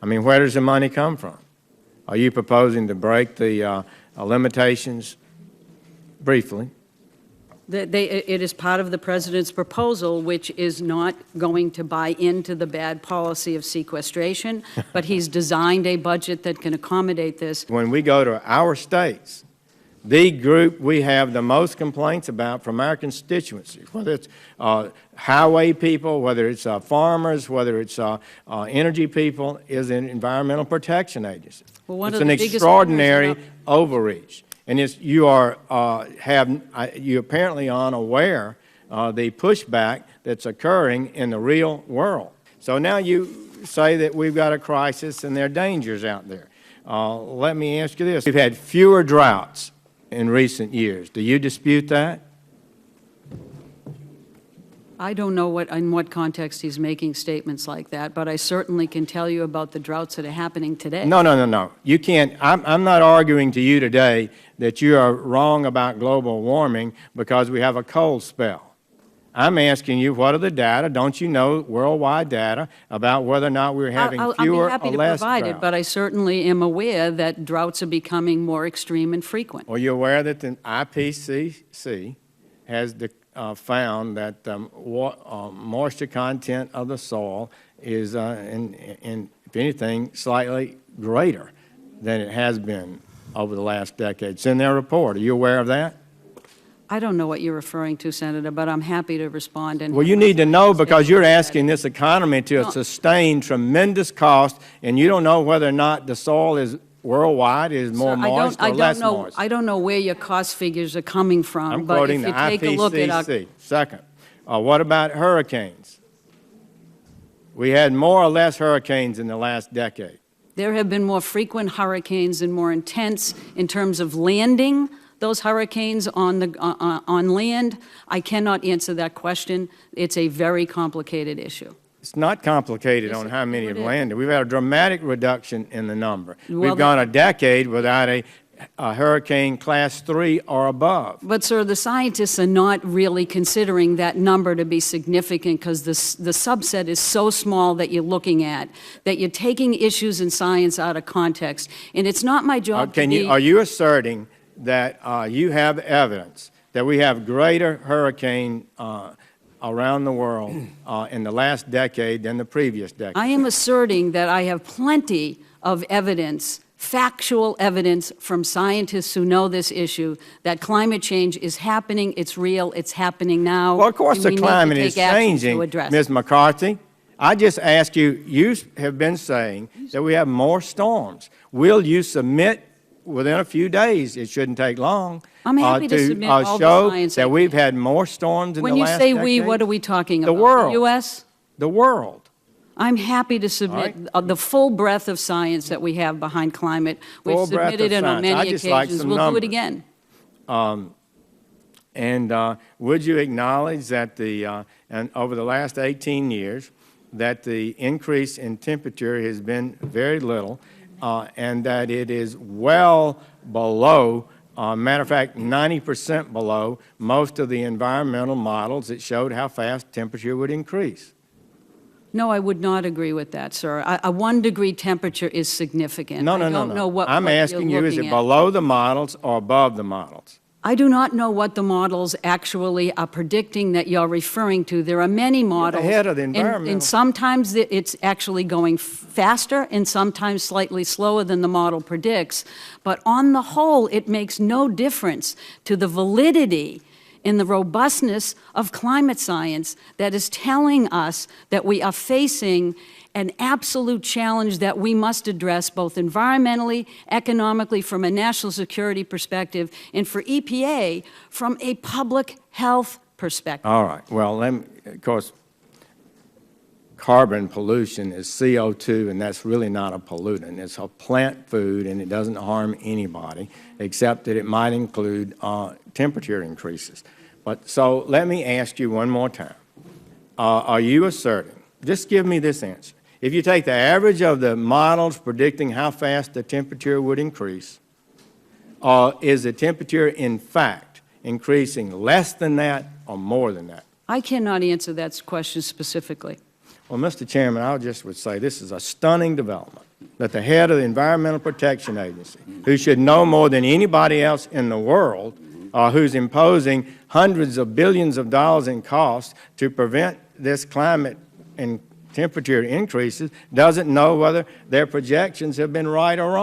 I mean, where does the money come from? Are you proposing to break the limitations? Briefly. It is part of the President's proposal, which is not going to buy into the bad policy of sequestration, but he's designed a budget that can accommodate this. When we go to our states, the group we have the most complaints about from our constituency, whether it's highway people, whether it's farmers, whether it's energy people, is an Environmental Protection Agency. Well, it's an extraordinary overreach. And you apparently aren't aware the pushback that's occurring in the real world. So now you say that we've got a crisis and there are dangers out there. Let me ask you this. We've had fewer droughts in recent years. Do you dispute that? I don't know in what context he's making statements like that, but I certainly can tell you about the droughts that are happening today. No. You can't. I'm not arguing to you today that you are wrong about global warming because we have a cold spell. I'm asking you, what are the data? Don't you know worldwide data about whether or not we're having fewer or less I'll be happy to provide it, but I certainly am aware that droughts are becoming more extreme and frequent. Are you aware that the IPCC has found that moisture content of the soil is, if anything, slightly greater than it has been over the last decade? It's in their report. Are you aware of that? I don't know what you're referring to, Senator, but I'm happy to respond. Well, you need to know because you're asking this economy to sustain tremendous costs, and you don't know whether or not the soil is worldwide is more moist or less moist. I don't know where your cost figures are coming from. I'm quoting the IPCC. Second, what about hurricanes? We had more or less hurricanes in the last decade. There have been more frequent hurricanes and more intense in terms of landing those hurricanes on land. I cannot answer that question. It's a very complicated issue. It's not complicated on how many have landed. We've had a dramatic reduction in the number. We've gone a decade without a hurricane class 3 or above. But, sir, the scientists are not really considering that number to be significant because the subset is so small that you're looking at, that you're taking issues in science out of context. And it's not my job to be— Are you asserting that you have evidence that we have greater hurricane around the world in the last decade than the previous decade? I am asserting that I have plenty of evidence, factual evidence from scientists who know this issue, that climate change is happening, it's real, it's happening now. Well, of course the climate is changing, Ms. McCarthy. I just ask you, you have been saying that we have more storms. Will you submit within a few days, it shouldn't take long, I'm happy to submit all the science that we've had more storms in the last decade? When you say we, what are we talking about? The world. The U.S.? The world. I'm happy to submit the full breadth of science that we have behind climate. We've submitted it on many occasions. We'll do it again. Would you acknowledge that and over the last 18 years, that the increase in temperature has been very little, and that it is well below, matter of fact, 90% below most of the environmental models that showed how fast temperature would increase? No, I would not agree with that, sir. A 1-degree temperature is significant. No. I don't know what I'm asking you, is it below the models or above the models? I do not know what the models actually are predicting that you're referring to. There are many models. Ahead of the environmental. And sometimes it's actually going faster and sometimes slightly slower than the model predicts. But on the whole, it makes no difference to the validity and the robustness of climate science that is telling us that we are facing an absolute challenge that we must address both environmentally, economically, from a national security perspective, and for EPA from a public health perspective. All right. Well, of course, carbon pollution is CO2, and that's really not a pollutant. It's a plant food, and it doesn't harm anybody, except that it might include temperature increases. So let me ask you one more time. Are you asserting, just give me this answer, if you take the average of the models predicting how fast the temperature would increase, is the temperature in fact increasing less than that or more than that? I cannot answer that question specifically. Well, Mr. Chairman, I just would say this is a stunning development. that the head of the Environmental Protection Agency, who should know more than anybody else in the world, who's imposing hundreds of billions of dollars in costs to prevent this climate and temperature increases, doesn't know whether their projections have been right or wrong.